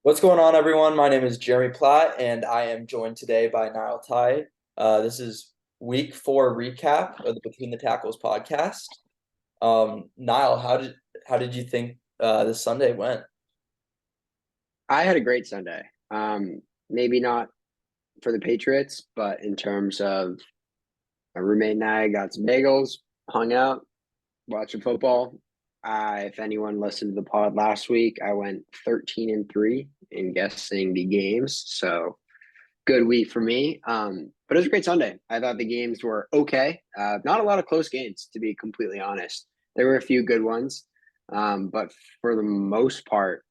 What's going on, everyone? My name is Jeremy Platt, and I am joined today by Niall Ty. This is week 4 recap of the Between the Tackles podcast. Niall, how did you think this Sunday went? I had a great Sunday. Maybe not for the Patriots, but in terms of my roommate and I got some bagels, hung out, watching football. If anyone listened to the pod last week, I went 13-3 in guessing the games. So good week for me. But it was a great Sunday. I thought the games were okay. Not a lot of close games, to be completely honest. There were a few good ones. But for the most part,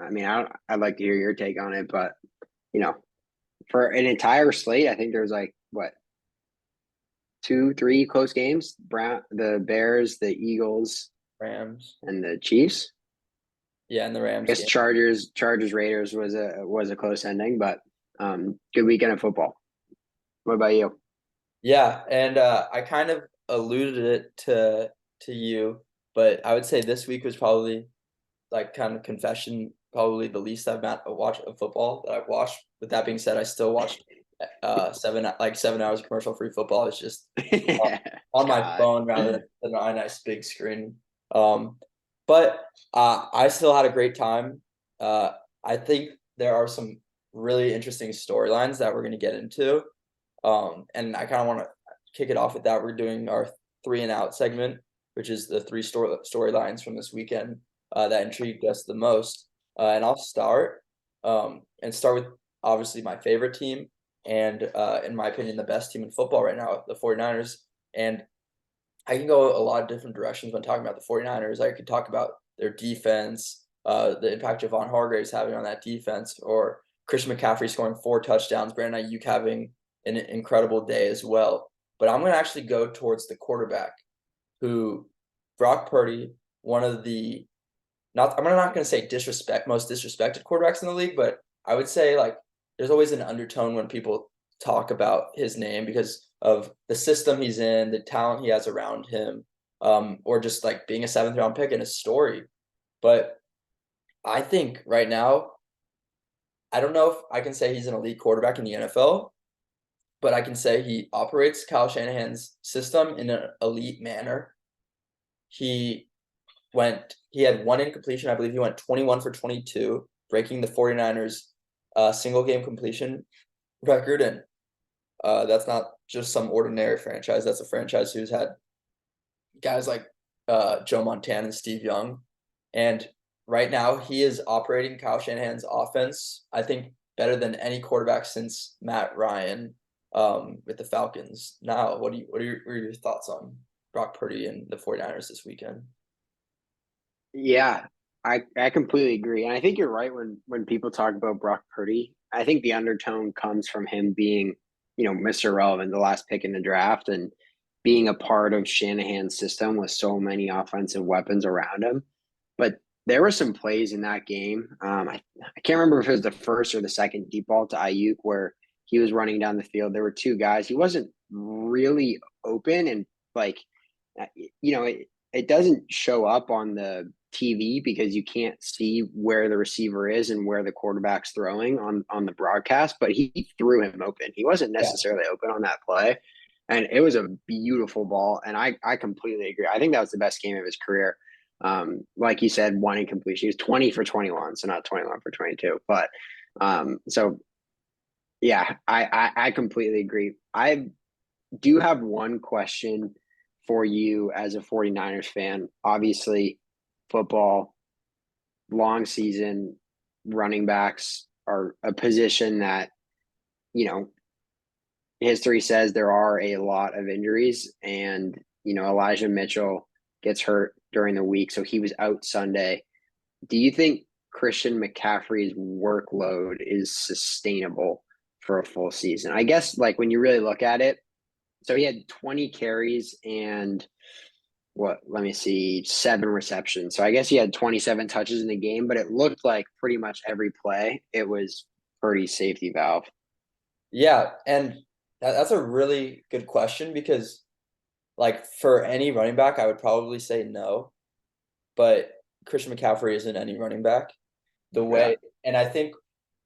I mean, I'd like to hear your take on it, but you know, for an entire slate, I think there's like what, two, three close games. The Bears, the Eagles, Rams. and the Chiefs. Yeah, in the I Rams guess game. Chargers Raiders was a close ending, but good weekend of football. What about you? Yeah, and I kind of alluded it to you, but I would say this week was probably like kind of confession, probably the least I've watched of football that I've watched. With that being said, I still watched 7 hours of commercial free football. It's just on my God. phone rather than on a nice big screen. Um, but I still had a great time. I think there are some really interesting storylines that we're going to get into. And I kind of want to kick it off with that. We're doing our three and out segment, which is the three storylines from this weekend that intrigued us the most. And I'll start with obviously my favorite team and in my opinion the best team in football right now, the 49ers. And I can go a lot of different directions when talking about the 49ers. I could talk about their defense, the impact Javon Hargrave is having on that defense, or Christian McCaffrey scoring 4 touchdowns, Brandon Ayuk having an incredible day as well. But I'm going to actually go towards the quarterback, who Brock Purdy, one of the not I'm not going to say most disrespected quarterbacks in the league, but I would say like there's always an undertone when people talk about his name because of the system he's in, the talent he has around him, or just like being a seventh round pick in his story. But I think right now, I don't know if I can say he's an elite quarterback in the NFL, but I can say he operates Kyle Shanahan's system in an elite manner. He he had one incompletion. I believe he went 21 for 22, breaking the 49ers single game completion record. And that's not just some ordinary franchise. That's a franchise who's had guys like Joe Montana and Steve Young. And right now, he is operating Kyle Shanahan's offense, I think, better than any quarterback since Matt Ryan with the Falcons. Now, what are your thoughts on Brock Purdy and the 49ers this weekend? Yeah, I completely agree, and I think you're right when people talk about Brock Purdy. I think the undertone comes from him being, Mr. Relevant, the last pick in the draft, and being a part of Shanahan's system with so many offensive weapons around him. But there were some plays in that game. I can't remember if it was the first or the second deep ball to Ayuk where he was running down the field. There were two guys. He wasn't really open, and like, it doesn't show up on the TV because you can't see where the receiver is and where the quarterback's throwing on the broadcast, but he threw him open. He wasn't Yeah. necessarily open on that play. And it was a beautiful ball. And I completely agree. I think that was the best game of his career. Like you said, one incompletion. He was 20 for 21, so not 21 for 22. But so yeah, I completely agree. I do have one question for you as a 49ers fan. Obviously, football, long season, running backs are a position that, you know, history says there are a lot of injuries. And, Elijah Mitchell gets hurt during the week. So he was out Sunday. Do you think Christian McCaffrey's workload is sustainable for a full season? I guess, like, when you really look at it, so he had 20 carries and let me see, 7 receptions. So I guess he had 27 touches in the game, but it looked like pretty much every play it was pretty safety valve. Yeah, and that's a really good question because, like, for any running back, I would probably say no, but Christian McCaffrey isn't any running back. The Yeah. way And I think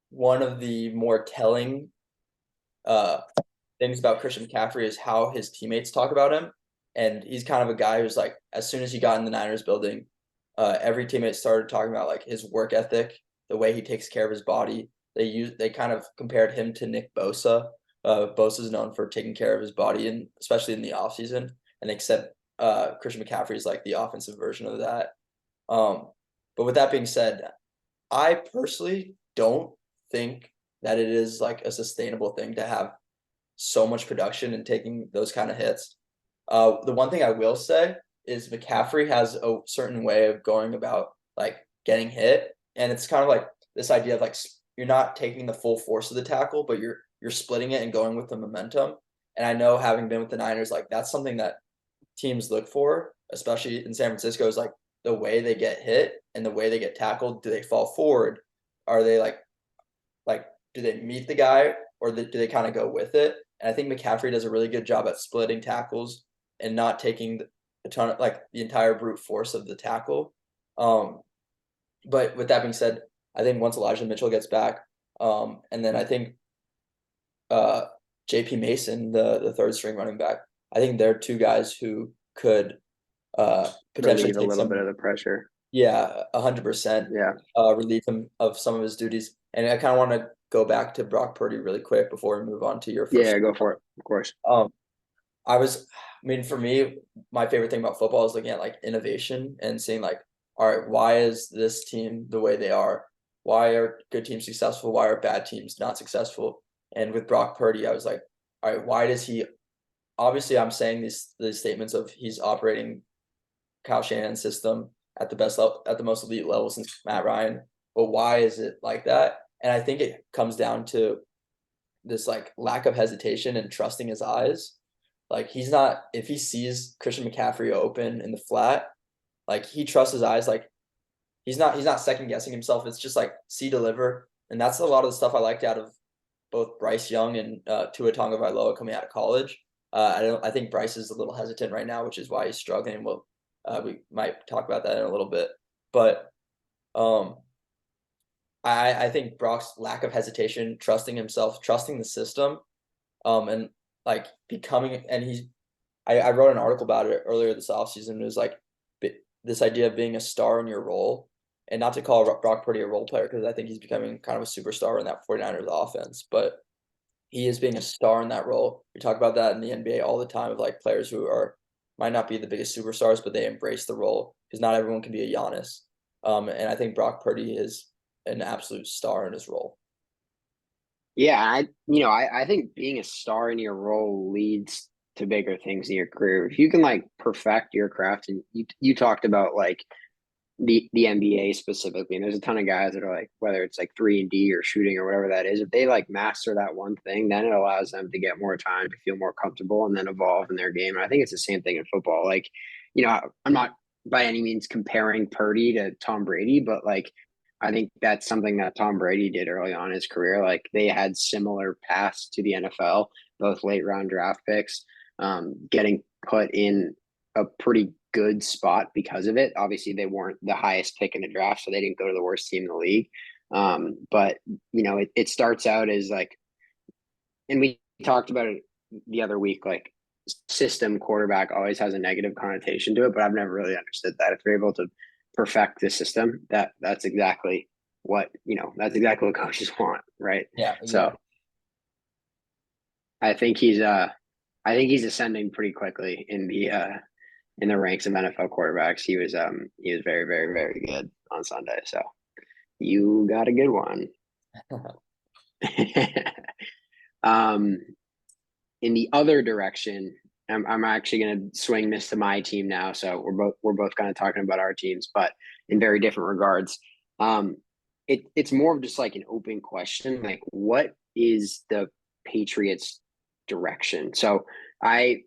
one of the more telling uh things about Christian McCaffrey is how his teammates talk about him. And he's kind of a guy who's like, as soon as he got in the Niners building, every teammate started talking about like his work ethic, the way he takes care of his body. They kind of compared him to Nick Bosa. Bosa is known for taking care of his body, and especially in the offseason. And they said Christian McCaffrey is like the offensive version of that. Um, but with that being said, I personally don't think that it is like a sustainable thing to have so much production and taking those kind of hits. The one thing I will say is McCaffrey has a certain way of going about like getting hit, and it's kind of like this idea of like you're not taking the full force of the tackle, but you're splitting it and going with the momentum. And I know having been with the Niners, like that's something that teams look for, especially in San Francisco, is like the way they get hit and the way they get tackled. Do they fall forward? Are they like do they meet the guy or do they kind of go with it? And I think McCaffrey does a really good job at splitting tackles and not taking a ton of like the entire brute force of the tackle. Um, but with that being said, I think once Elijah Mitchell gets back, and then I think uh, JP Mason, the third string running back, I think they're two guys who could potentially Relieve a take little bit some, of the pressure. yeah, 100% Yeah. relieve him of some of his duties. And I kind of want to go back to Brock Purdy really quick before we move on to your first. Yeah, go for it. Of course. Um, I mean, for me, my favorite thing about football is looking at like innovation and seeing like, all right, why is this team the way they are? Why are good teams successful? Why are bad teams not successful? And with Brock Purdy, I was like, all right, why does he? Obviously, I'm saying these statements of he's operating Kyle Shanahan's system at the best level, at the most elite level since Matt Ryan. But why is it like that? And I think it comes down to this like lack of hesitation and trusting his eyes. Like he's not if he sees Christian McCaffrey open in the flat, like he trusts his eyes. Like he's not second guessing himself. It's just like see deliver, and that's a lot of the stuff I liked out of both Bryce Young and Tua Tagovailoa coming out of college. I think Bryce is a little hesitant right now, which is why he's struggling. We might talk about that in a little bit, but um, I think Brock's lack of hesitation, trusting himself, trusting the system, and like becoming, and I wrote an article about it earlier this offseason. It was like this idea of being a star in your role, and not to call Brock Purdy a role player because I think he's becoming kind of a superstar in that 49ers offense, but he is being a star in that role. We talk about that in the NBA all the time of like players who are might not be the biggest superstars, but they embrace the role because not everyone can be a Giannis. And I think Brock Purdy is an absolute star in his role. Yeah, I think being a star in your role leads to bigger things in your career. If you can like perfect your craft, and you talked about like the NBA specifically, and there's a ton of guys that are like, whether it's like 3-and-D or shooting or whatever that is, if they like master that one thing, then it allows them to get more time to feel more comfortable and then evolve in their game. And I think it's the same thing in football. Like, I'm not by any means comparing Purdy to Tom Brady, but like I think that's something that Tom Brady did early on in his career. Like they had similar paths to the NFL, both late round draft picks, getting put in a pretty good spot because of it. Obviously, they weren't the highest pick in the draft, so they didn't go to the worst team in the league. But it starts out as like, and we talked about it the other week, like system quarterback always has a negative connotation to it, but I've never really understood that. If they're able to perfect the system, that's exactly that's exactly what coaches want, right? Yeah, So exactly. I think he's ascending pretty quickly in the ranks of NFL quarterbacks. He was very, very, very good on Sunday. So you got a good one. um, in the other direction, I'm actually going to swing this to my team now. So we're both kind of talking about our teams, but in very different regards. Um, it's more of just like an open question, like what is the Patriots' direction? So they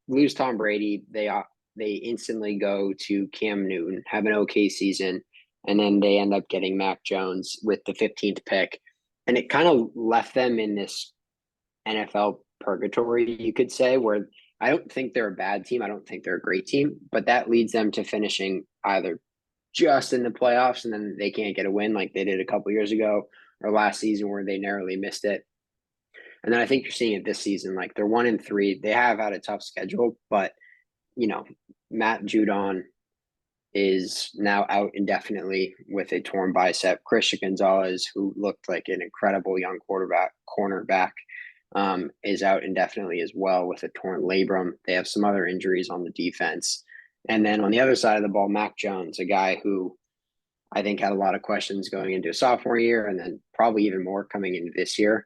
lose Tom Brady, they instantly go to Cam Newton, have an okay season, and then they end up getting Mac Jones with the 15th pick, and it kind of left them in this NFL purgatory, you could say, where I don't think they're a bad team. I don't think they're a great team, but that leads them to finishing either just in the playoffs and then they can't get a win like they did a couple years ago or last season where they narrowly missed it. And then I think you're seeing it this season. Like they're 1-3. They have had a tough schedule, but you know, Matt Judon is now out indefinitely with a torn bicep. Christian Gonzalez, who looked like an incredible young cornerback, is out indefinitely as well with a torn labrum. They have some other injuries on the defense. And then on the other side of the ball, Mac Jones, a guy who I think had a lot of questions going into a sophomore year and then probably even more coming into this year.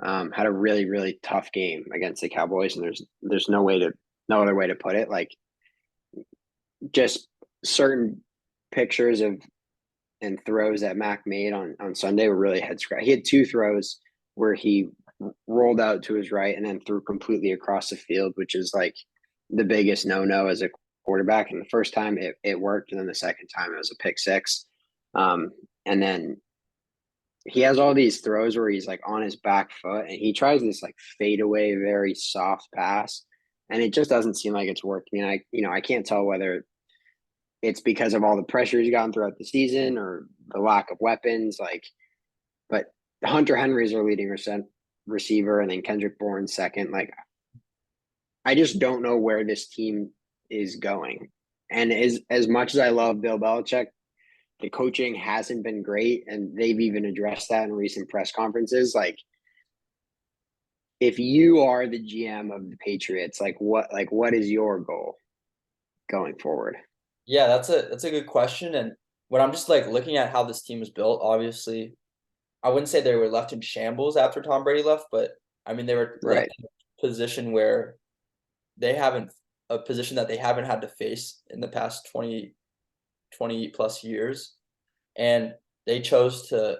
Had a really, really tough game against the Cowboys, and there's no other way to put it. Like just certain pictures of and throws that Mac made on Sunday were really head scratch. He had two throws where he rolled out to his right and then threw completely across the field, which is like the biggest no as a quarterback. And the first time it worked, and then the second time it was a pick six. And then he has all these throws where he's like on his back foot and he tries this like fadeaway, very soft pass, and it just doesn't seem like it's working. And I can't tell whether it's because of all the pressure he's gotten throughout the season or the lack of weapons. But Hunter Henry's our leading receiver, and then Kendrick Bourne's second. Like, I just don't know where this team is going. And as much as I love Bill Belichick, the coaching hasn't been great, and they've even addressed that in recent press conferences. Like, if you are the GM of the Patriots, what is your goal going forward? Yeah, that's a good question. And when I'm just like looking at how this team is built, obviously, I wouldn't say they were left in shambles after Tom Brady left, but I mean they were left Right. in a position where they haven't a position that they haven't had to face in the past 20 plus years. And they chose to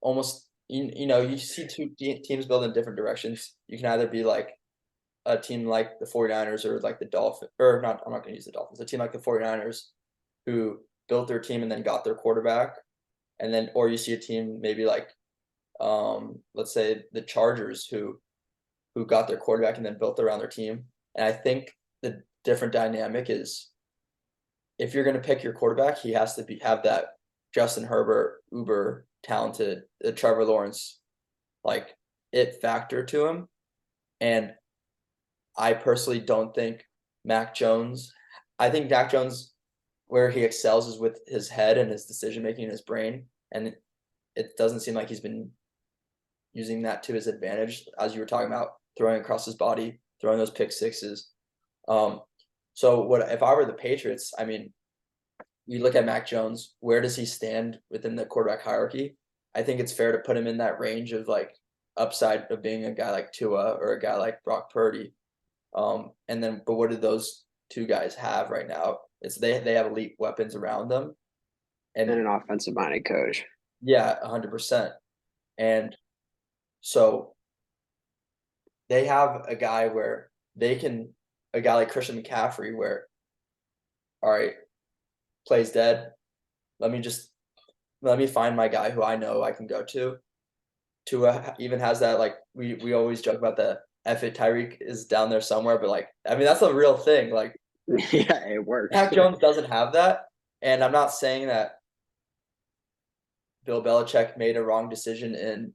almost you see two teams build in different directions. You can either be like a team like the 49ers or like the Dolphins, or not, I'm not gonna use the Dolphins, a team like the 49ers who built their team and then got their quarterback, and then or you see a team maybe like, let's say the Chargers who got their quarterback and then built around their team. And I think the different dynamic is if you're gonna pick your quarterback, he has to have that Justin Herbert, uber talented, Trevor Lawrence, like, it factor to him. And I personally don't think Mac Jones I think Mac Jones, where he excels is with his head and his decision making in his brain, and it doesn't seem like he's been using that to his advantage, as you were talking about, throwing across his body, throwing those pick sixes. Um, so what if I were the Patriots, I mean, you look at Mac Jones, where does he stand within the quarterback hierarchy? I think it's fair to put him in that range of like upside of being a guy like Tua or a guy like Brock Purdy. And then, but what do those two guys have right now? It's they have elite weapons around them, And and an offensive minded coach. yeah, 100%. And so they have a guy where they can, a guy like Christian McCaffrey, where all right, plays dead. Let me just let me find my guy who I know I can go to. Tua even has that, like we always joke about the F it Tyreek is down there somewhere, but like I mean that's a real thing. Like Yeah, it works. Mac Jones doesn't have that, and I'm not saying that Bill Belichick made a wrong decision in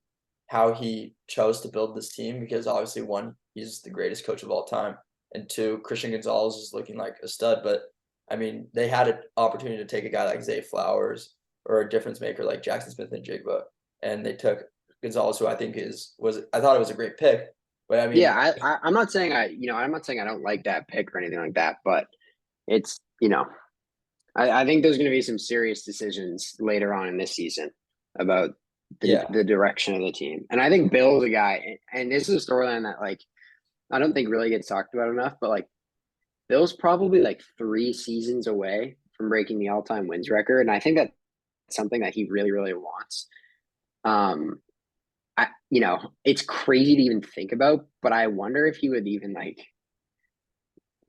how he chose to build this team because obviously one, he's the greatest coach of all time, and two, Christian Gonzalez is looking like a stud. But I mean, they had an opportunity to take a guy like Zay Flowers or a difference maker like Jackson Smith and Jigba, and they took Gonzalez, who I think was I thought it was a great pick. But I mean, Yeah, I'm not saying I'm not saying I don't like that pick or anything like that, but it's I think there's going to be some serious decisions later on in this season about yeah, the direction of the team, and I think Bill's a guy, and this is a storyline that like I don't think really gets talked about enough, but like Bill's probably like 3 seasons away from breaking the all-time wins record, and I think that's something that he really really wants. Um, it's crazy to even think about, but I wonder if he would even like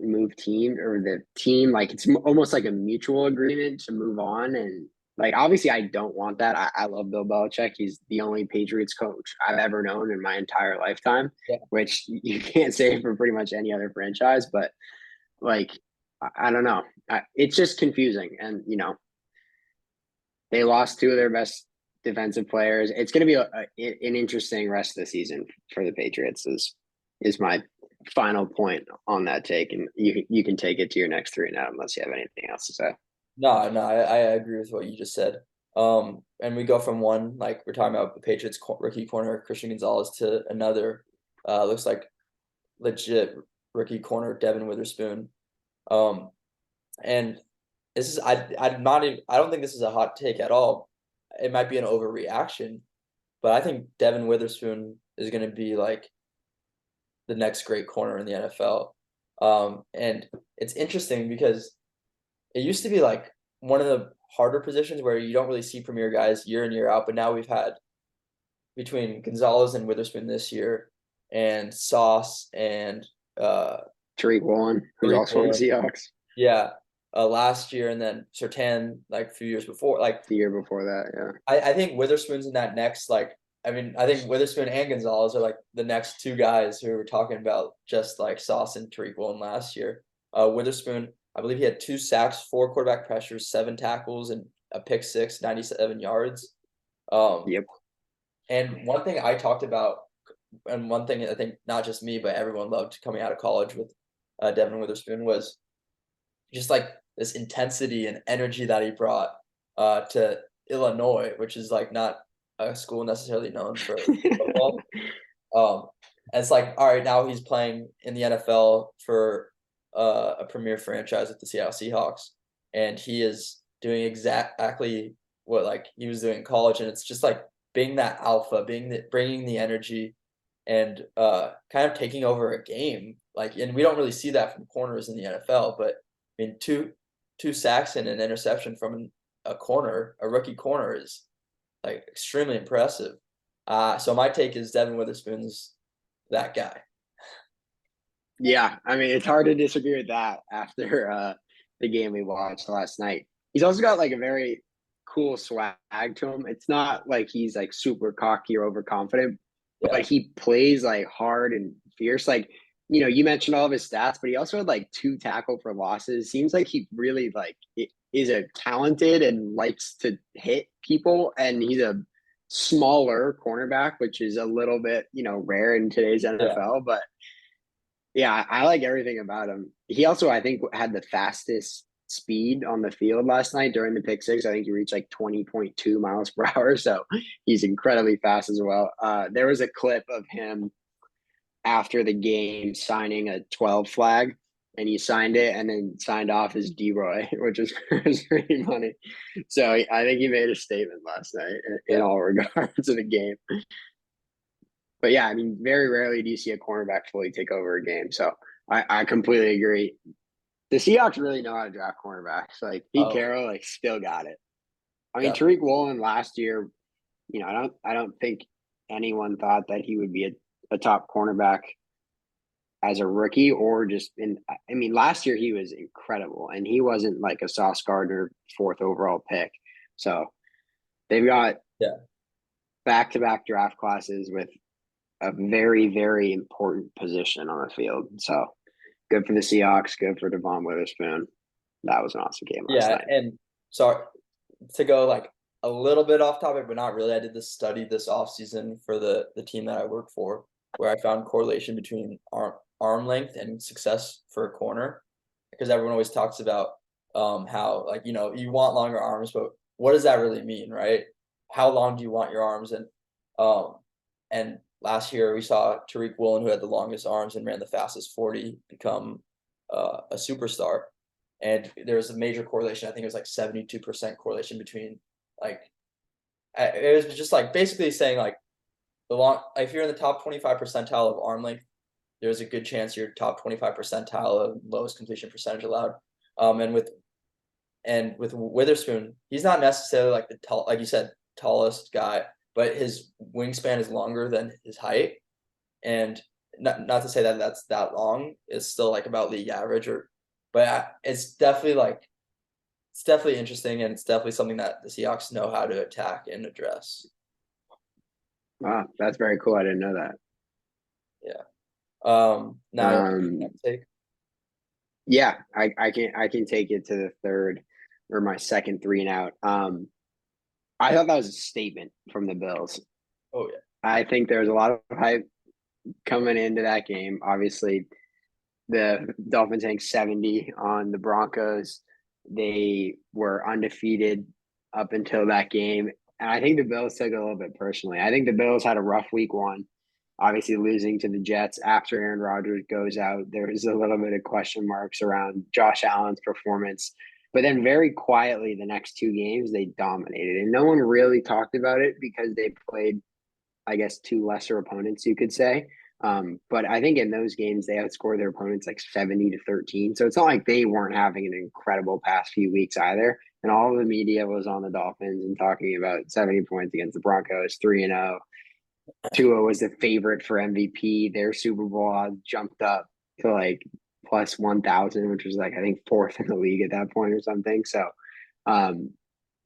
move team or the team. Like it's almost like a mutual agreement to move on. And like, obviously, I don't want that. I love Bill Belichick. He's the only Patriots coach I've ever known in my entire lifetime, yeah, which you can't say for pretty much any other franchise. But like, I don't know. It's just confusing, and they lost two of their best defensive players. It's going to be an interesting rest of the season for the Patriots. Is my final point on that take, and you can take it to your next three now, unless you have anything else to say. No, no, I agree with what you just said. And we go from one, like we're talking about the Patriots rookie corner Christian Gonzalez to another, looks like legit rookie corner Devin Witherspoon. Um, and this is I'm not even I don't think this is a hot take at all. It might be an overreaction, but I think Devin Witherspoon is going to be like the next great corner in the NFL. And it's interesting because it used to be like one of the harder positions where you don't really see premier guys year in year out, but now we've had between Gonzalez and Witherspoon this year, and Sauce and Tariq Woolen, who's Tariq also on the Woolen, Seahawks. yeah, last year, and then Surtain like a few years before. Like The year before that, yeah. I think Witherspoon's in that next like. I mean, I think Witherspoon and Gonzalez are like the next two guys who were talking about, just like Sauce and Tariq Woolen last year. Witherspoon, I believe he had 2 sacks, 4 quarterback pressures, 7 tackles, and a pick six, 97 yards. Um, Yep. and one thing I talked about, and one thing I think not just me, but everyone loved coming out of college with Devin Witherspoon was just like this intensity and energy that he brought to Illinois, which is like not a school necessarily known for football. Um, and it's like, all right, now he's playing in the NFL for a premier franchise with the Seattle Seahawks, and he is doing exactly what like he was doing in college, and it's just like being that alpha, bringing the energy, and kind of taking over a game. Like, and we don't really see that from corners in the NFL, but I mean, two sacks and an interception from a corner, a rookie corner, is like extremely impressive. So my take is Devin Witherspoon's that guy. Yeah, I mean it's hard to disagree with that after the game we watched last night. He's also got like a very cool swag to him. It's not like he's like super cocky or overconfident, Yeah, but he plays like hard and fierce. Like, you mentioned all of his stats, but he also had like 2 tackle for losses. Seems like he really like is a talented and likes to hit people, and he's a smaller cornerback, which is a little bit, rare in today's yeah, NFL, but yeah, I like everything about him. He also, I think, had the fastest speed on the field last night during the pick six. I think he reached like 20.2 miles per hour. So he's incredibly fast as well. There was a clip of him after the game signing a 12 flag, and he signed it and then signed off as D-Roy, which was pretty funny. So I think he made a statement last night in yeah, all regards of the game. But yeah, I mean, very rarely do you see a cornerback fully take over a game. So I completely agree. The Seahawks really know how to draft cornerbacks. Like Pete oh, Carroll, like still got it. I mean, definitely. Tariq Woolen last year, I don't think anyone thought that he would be a top cornerback as a rookie or just in. I mean, last year he was incredible, and he wasn't like a Sauce Gardner fourth overall pick. So they've got Yeah, back to back draft classes with a very, very important position on the field. So good for the Seahawks, good for Devon Witherspoon. That was an awesome game last yeah, night. and sorry to go like a little bit off topic, but not really. I did this study this off season for the team that I work for, where I found correlation between arm length and success for a corner, because everyone always talks about how like you want longer arms, but what does that really mean, right? How long do you want your arms? Um and last year we saw Tariq Woolen, who had the longest arms and ran the fastest 40, become a superstar. And there was a major correlation. I think it was like 72% correlation between like it was just like basically saying like the long if you're in the top 25 percentile of arm length, there's a good chance you're top 25 percentile of lowest completion percentage allowed. And with Witherspoon, he's not necessarily like the tall, like you said, tallest guy, but his wingspan is longer than his height. And not to say that that's that long, it's still like about league average, or but it's definitely interesting, and it's definitely something that the Seahawks know how to attack and address. Wow, that's very cool. I didn't know that. Yeah. Now you want to Um, take? Yeah, I can take it to the third or my second three and out. I thought that was a statement from the Bills. Oh yeah. I think there's a lot of hype coming into that game. Obviously, the Dolphins hitting 70 on the Broncos. They were undefeated up until that game. And I think the Bills took it a little bit personally. I think the Bills had a rough week one, obviously losing to the Jets after Aaron Rodgers goes out. There is a little bit of question marks around Josh Allen's performance. But then very quietly, the next two games, they dominated. And no one really talked about it because they played, I guess, two lesser opponents, you could say. But I think in those games they outscored their opponents like 70-13. So it's not like they weren't having an incredible past few weeks either. And all of the media was on the Dolphins and talking about 70 points against the Broncos, 3-0. Tua was the favorite for MVP. Their Super Bowl odds jumped up to like plus 1,000, which was like I think fourth in the league at that point or something. So, um,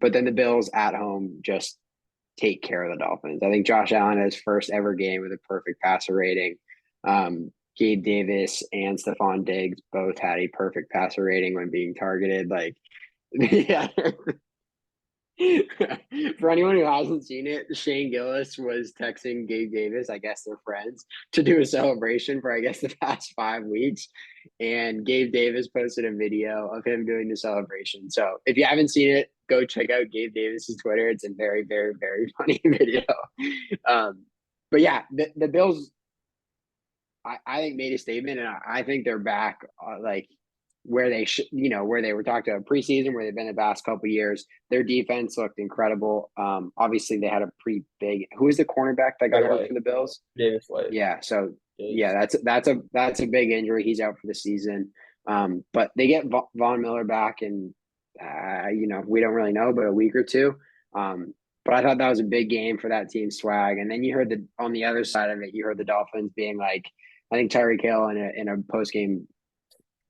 but then the Bills at home just take care of the Dolphins. I think Josh Allen had his first ever game with a perfect passer rating. Gabe Davis and Stephon Diggs both had a perfect passer rating when being targeted. Like, yeah. For anyone who hasn't seen it, Shane Gillis was texting Gabe Davis, I guess they're friends, to do a celebration for, I guess, the past 5 weeks. And Gabe Davis posted a video of him doing the celebration. So if you haven't seen it, go check out Gabe Davis's Twitter. It's a very, very, very funny video. But yeah, the Bills, I think, made a statement, and I think they're back like where they should, where they were talked about preseason, where they've been the past couple of years. Their defense looked incredible. Obviously, they had a pretty big. Who was the cornerback that got Right, hurt White, for the Bills? Davis White. Yeah, so Davis. yeah, that's a big injury. He's out for the season. But they get Von Miller back, and we don't really know, but a week or two. But I thought that was a big game for that team swag. And then you heard on the other side of it, you heard the Dolphins being like, I think Tyreek Hill in a post game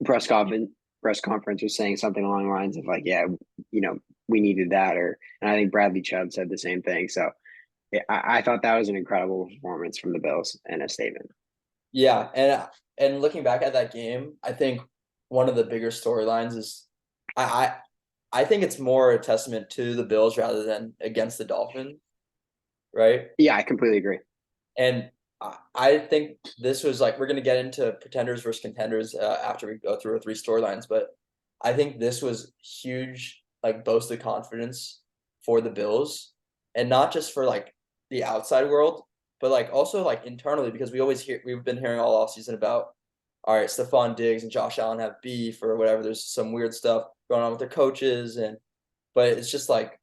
press conference was saying something along the lines of like, yeah, we needed that, and I think Bradley Chubb said the same thing. So yeah, I thought that was an incredible performance from the Bills and a statement. Yeah, and looking back at that game, I think one of the bigger storylines is I I think it's more a testament to the Bills rather than against the Dolphins, right? Yeah, I completely agree. And I think this was like we're gonna get into pretenders versus contenders after we go through our three storylines, but I think this was huge, like boast of confidence for the Bills, and not just for like the outside world, but like also like internally because we've been hearing all offseason about all right, Stephon Diggs and Josh Allen have beef or whatever. There's some weird stuff going on with their coaches, but it's just like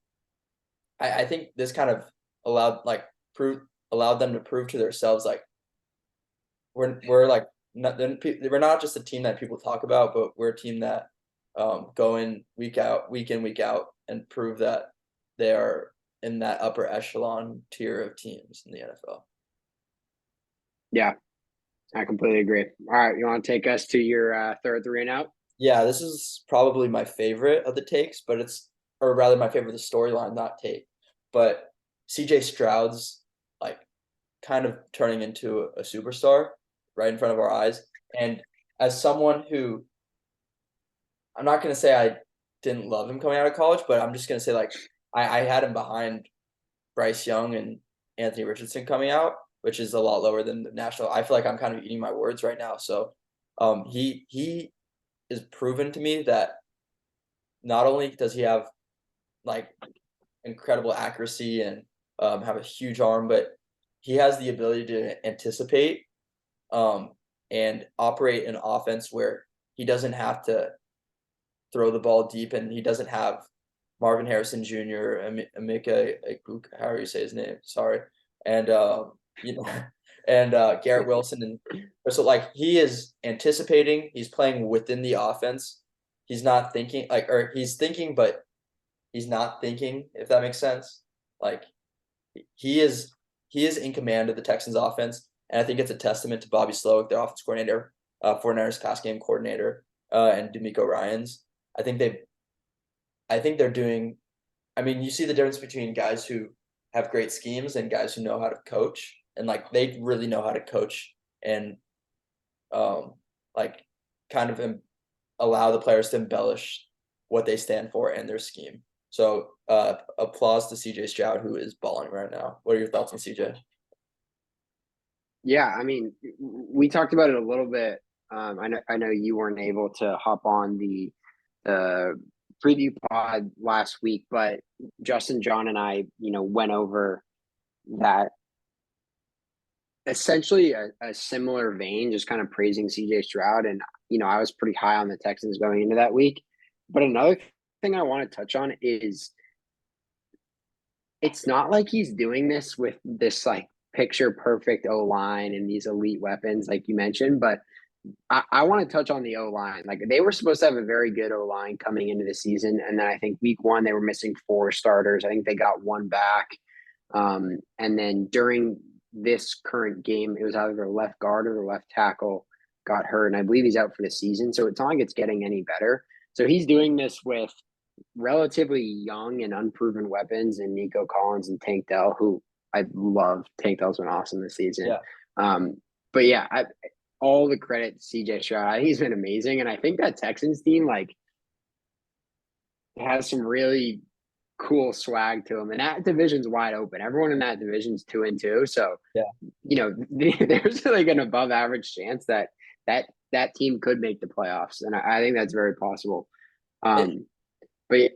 I think this kind of allowed like prove allowed them to prove to themselves like we're like not we're not just a team that people talk about, but we're a team that go in week out, week in, week out, and prove that they are in that upper echelon tier of teams in the NFL. Yeah, I completely agree. All right, you want to take us to your third three and out? Yeah, this is probably my favorite of the takes, but or rather my favorite of the storyline, not take. But CJ Stroud's like kind of turning into a superstar right in front of our eyes. And as someone who I'm not gonna say I didn't love him coming out of college, but I'm just gonna say like I had him behind Bryce Young and Anthony Richardson coming out, which is a lot lower than the national. I feel like I'm kind of eating my words right now. So he is proven to me that not only does he have like incredible accuracy and have a huge arm, but he has the ability to anticipate um, and operate an offense where he doesn't have to throw the ball deep and he doesn't have Marvin Harrison Jr., Emeka, however you say his name, sorry, and you know, and Garrett Wilson, and so like he is anticipating, he's playing within the offense. He's not thinking or he's thinking, but he's not thinking, if that makes sense. Like he is he is in command of the Texans offense, and I think it's a testament to Bobby Slowick, their offense coordinator, 49ers pass game coordinator, and D'Amico Ryans. I think they I think they're doing I mean, you see the difference between guys who have great schemes and guys who know how to coach, and like they really know how to coach and um like kind of allow the players to embellish what they stand for and their scheme. So applause to CJ Stroud, who is balling right now. What are your thoughts on CJ? Yeah, I mean, we talked about it a little bit. I know you weren't able to hop on the uh, preview pod last week, but Justin, John, and I, went over that essentially a similar vein, just kind of praising CJ Stroud. And, I was pretty high on the Texans going into that week. But another thing I want to touch on is it's not like he's doing this with this like picture perfect O line and these elite weapons, like you mentioned, but I want to touch on the O line. Like they were supposed to have a very good O line coming into the season, and then I think week one they were missing 4 starters. I think they got one back, and then during this current game, it was either the left guard or the left tackle got hurt, and I believe he's out for the season. So it's not like it's getting any better. So he's doing this with relatively young and unproven weapons in Nico Collins and Tank Dell, who I love. Tank Dell's been awesome this season. Yeah. But yeah, all the credit to CJ Stroud. I think he's been amazing. And I think that Texans team like has some really cool swag to them. And that division's wide open. Everyone in that division's 2-2. So yeah, there's like an above average chance that team could make the playoffs. And I think that's very possible. But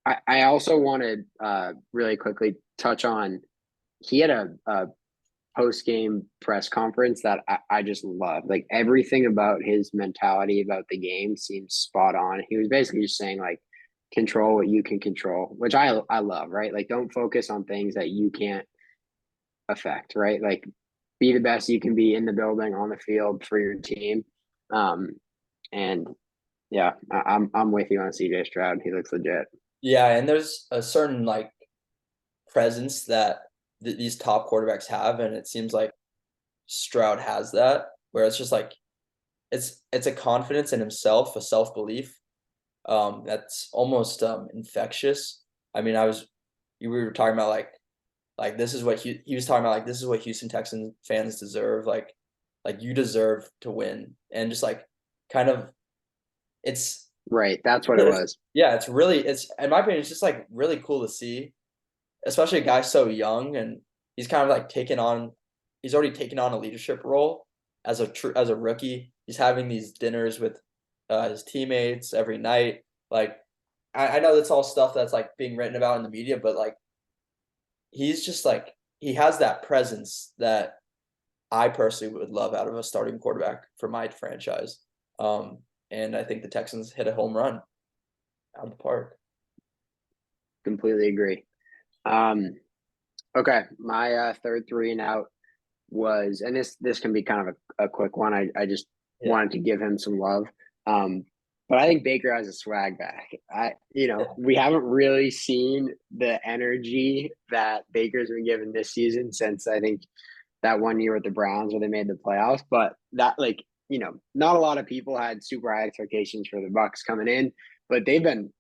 I also want to really quickly touch on he had a post game press conference that I just love. Like everything about his mentality about the game seems spot on. He was basically just saying like control what you can control, which I love, right? Like don't focus on things that you can't affect, right? Like be the best you can be in the building, on the field for your team. And yeah, I'm with you on CJ Stroud. He looks legit. yeah, and there's a certain like presence that these top quarterbacks have, and it seems like Stroud has that, where it's just like it's a confidence in himself, a self-belief, that's almost infectious. I mean, we were talking about like this is what he was talking about, like this is what Houston Texans fans deserve, like you deserve to win, and just like kind of it's right. That's what it was. Yeah, it's in my opinion, it's just like really cool to see, especially a guy so young, and he's kind of like he's already taken on a leadership role as a rookie. He's having these dinners with his teammates every night. Like I know that's all stuff that's like being written about in the media, but like he's just like he has that presence that I personally would love out of a starting quarterback for my franchise. And I think the Texans hit a home run out of the park. Completely agree. Okay, my third 3 and out was, and this can be kind of a quick one. I just wanted to give him some love. But I think Baker has a swag back. We haven't really seen the energy that Baker's been given this season since I think that one year with the Browns where they made the playoffs. But that not a lot of people had super high expectations for the Bucks coming in, but they've been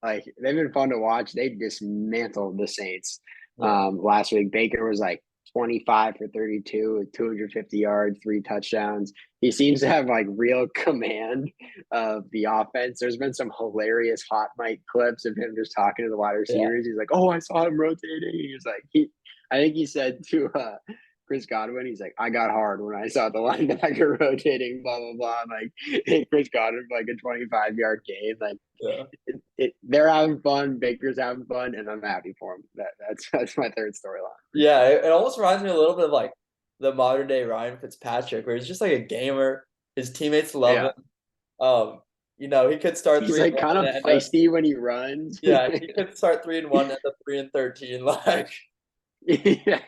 fun to watch. They dismantled the Saints last week. Baker was like 25 for 32 with 250 yards, 3 touchdowns. He seems to have like real command of the offense. There's been some hilarious hot mic clips of him just talking to the wide receivers. He's like, "Oh, I saw him rotating." He was like, I think he said to Chris Godwin, he's like, "I got hard when I saw the linebacker rotating, blah blah blah." I'm like, hey, Chris Godwin like a 25-yard game. Like they're having fun, Baker's having fun, and I'm happy for him. That's my third storyline. Yeah, it almost reminds me a little bit of like the modern day Ryan Fitzpatrick, where he's just like a gamer. His teammates love him. He could start. He's like kind of feisty when he runs. Yeah, he could start 3-1, end up 3-13. Like, yeah,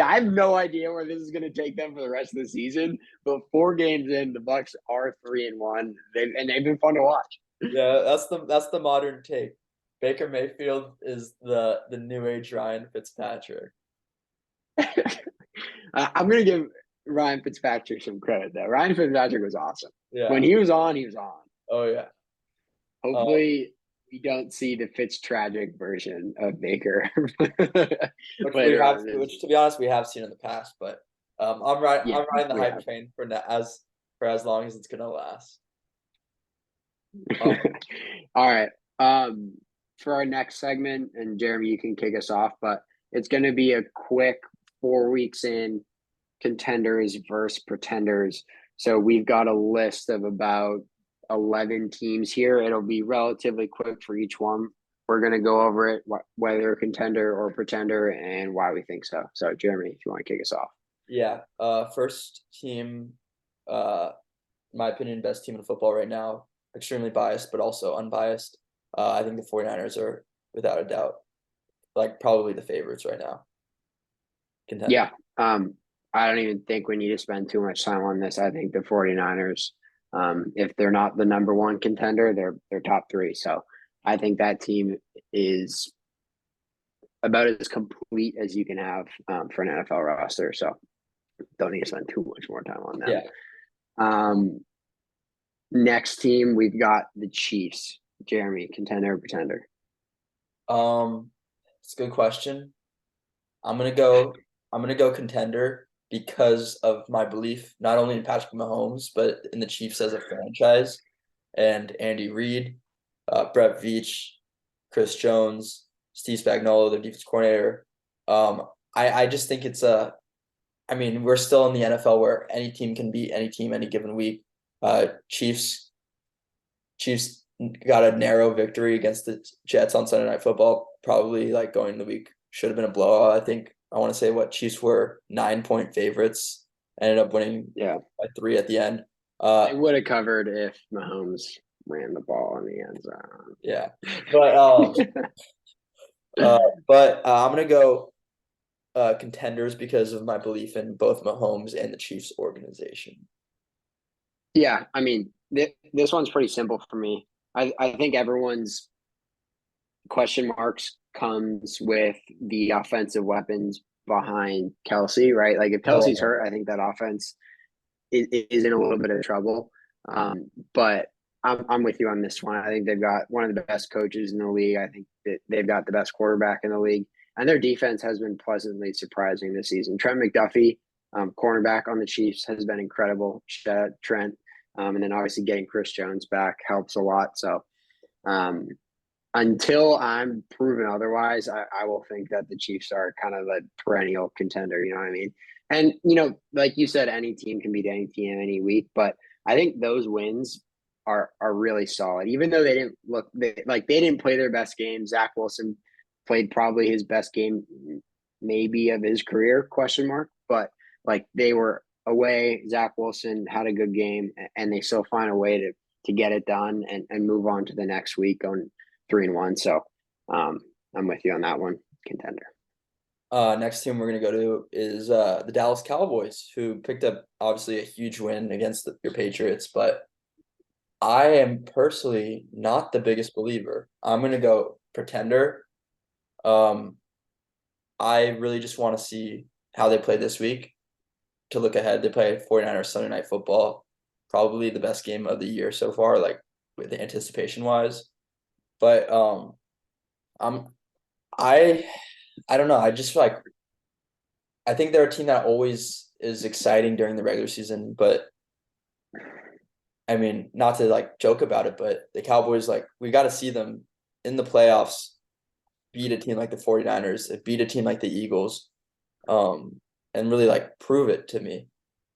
I have no idea where this is going to take them for the rest of the season. But 4 games in, the Bucks are 3-1. They've been fun to watch. Yeah, that's the modern take. Baker Mayfield is the new age Ryan Fitzpatrick. I'm going to give Ryan Fitzpatrick some credit, though. Ryan Fitzpatrick was awesome. Yeah. When he was on, he was on. Oh, yeah. Hopefully, we don't see the Fitz tragic version of Baker. which, to be honest, we have seen in the past. But I'm riding the hype train for as long as it's going to last. Um, All right. Um, for our next segment, and Jeremy, you can kick us off, but it's going to be a quick 4 weeks in contenders versus pretenders. So we've got a list of about 11 teams here. It'll be relatively quick for each one. We're going to go over it, whether a contender or pretender, and why we think so. So, Jeremy, if you want to kick us off. yeah. First team, in my opinion, best team in football right now. Extremely biased, but also unbiased. I think the 49ers are without a doubt, like probably the favorites right now. Contender. Yeah. I don't even think we need to spend too much time on this. I think the 49ers, if they're not the number one contender, they're top three. So I think that team is about as complete as you can have for an NFL roster. So don't need to spend too much more time on them. Yeah. Um, next team, we've got the Chiefs. Jeremy, contender or pretender? It's a good question. I'm gonna go. I'm gonna go contender because of my belief not only in Patrick Mahomes but in the Chiefs as a franchise and Andy Reid, Brett Veach, Chris Jones, Steve Spagnuolo, their defense coordinator. I just think it's a. I mean, we're still in the NFL where any team can beat any team any given week. Chiefs got a narrow victory against the Jets on Sunday Night Football. Probably like going the week should have been a blowout. I think I want to say what Chiefs were 9-point favorites, ended up winning Yeah, by 3 at the end. they would have covered if Mahomes ran the ball in the end zone. Yeah, but uh, I'm gonna go contenders because of my belief in both Mahomes and the Chiefs organization. Yeah, I mean, this one's pretty simple for me. I think everyone's question marks comes with the offensive weapons behind Kelsey, right? Like if Kelsey's Oh, hurt, I think that offense is in a little bit of trouble. But I'm with you on this one. I think they've got one of the best coaches in the league. I think that they've got the best quarterback in the league, and their defense has been pleasantly surprising this season. Trent McDuffie, cornerback on the Chiefs, has been incredible. Trent, and then obviously getting Chris Jones back helps a lot. So um, until I'm proven otherwise, I will think that the Chiefs are kind of a perennial contender. You know what I mean? And like you said, any team can beat any team any week, but I think those wins are really solid. Even though they didn't they didn't play their best game. Zach Wilson played probably his best game, maybe of his career? Question mark. But like they were away. Zach Wilson had a good game, and they still find a way to get it done and move on to the next week going 3-1. So um, I'm with you on that one. Contender. Next team we're gonna go to is the Dallas Cowboys, who picked up obviously a huge win against your Patriots, but I am personally not the biggest believer. I'm gonna go pretender. Um, I really just want to see how they play this week to look ahead. They play 49ers Sunday Night Football, probably the best game of the year so far, like with the anticipation wise. But I'm I I don't know. I just feel like I think they're a team that always is exciting during the regular season, but I mean, not to like joke about it, but the Cowboys, like, we got to see them in the playoffs beat a team like the 49ers, beat a team like the Eagles, and really like prove it to me.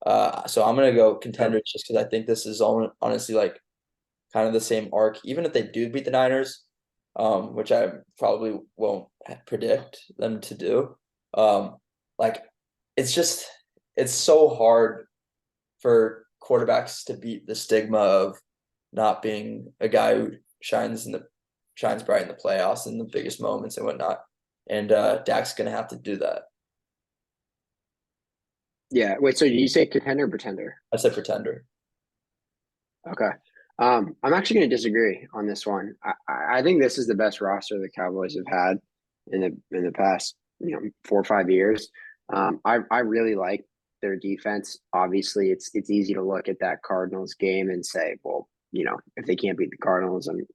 So I'm gonna go Sure. contenders just because I think this is all honestly like kind of the same arc. Even if they do beat the Niners, which I probably won't predict them to do, like it's just it's so hard for quarterbacks to beat the stigma of not being a guy who shines bright in the playoffs and the biggest moments and whatnot. And Dak's gonna have to do that. Yeah. Wait. So you say contender or pretender? I said pretender. Okay. I'm actually going to disagree on this one. I think this is the best roster the Cowboys have had in the past 4 or 5 years. I really like their defense. Obviously, it's easy to look at that Cardinals game and say, well, if they can't beat the Cardinals, and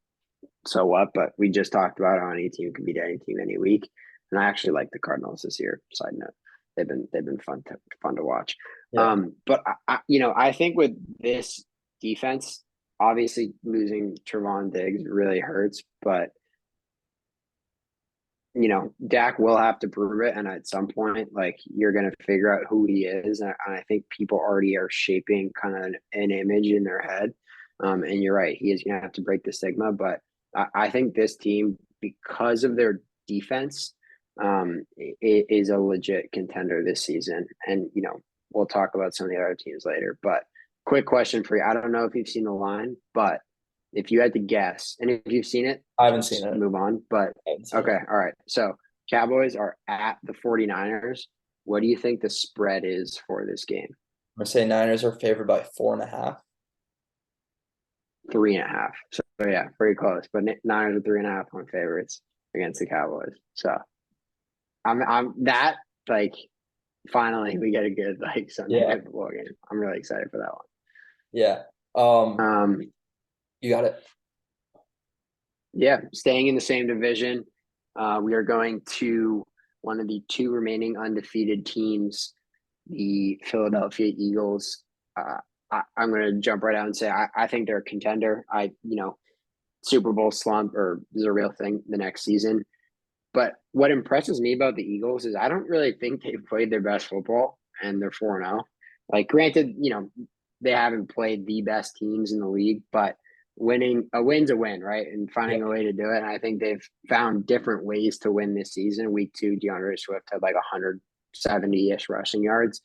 so what? But we just talked about how any team can beat any team any week, and I actually like the Cardinals this year. Side note, they've been fun to watch. Yeah. But I think with this defense, obviously losing Trevon Diggs really hurts, but Dak will have to prove it, and at some point, like you're gonna figure out who he is, and I think people already are shaping kind of an image in their head. And you're right, he is gonna have to break the stigma, but I think this team, because of their defense, is a legit contender this season. And we'll talk about some of the other teams later. But quick question for you: I don't know if you've seen the line, but if you had to guess, and if you've seen it, I haven't just seen it. move on. But I haven't seen okay, it. all right. So Cowboys are at the 49ers. What do you think the spread is for this game? I'm gonna say Niners are favored by 4.5. 3.5. So yeah, pretty close. But Niners are 3.5 point favorites against the Cowboys. So I'm that like finally we get a good like Sunday Yeah, night football game. I'm really excited for that yeah. one. You got it. Yeah, staying in the same division. We are going to one of the two remaining undefeated teams, the Philadelphia Eagles. I'm going to jump right out and say I think they're a contender. Super Bowl slump or is a real thing the next season. But what impresses me about the Eagles is I don't really think they've played their best football, and they're 4-0. Like, granted, they haven't played the best teams in the league, but a win's a win, right? And Yeah, finding a way to do it. And I think they've found different ways to win this season. Week 2, DeAndre Swift had like 170-ish rushing yards.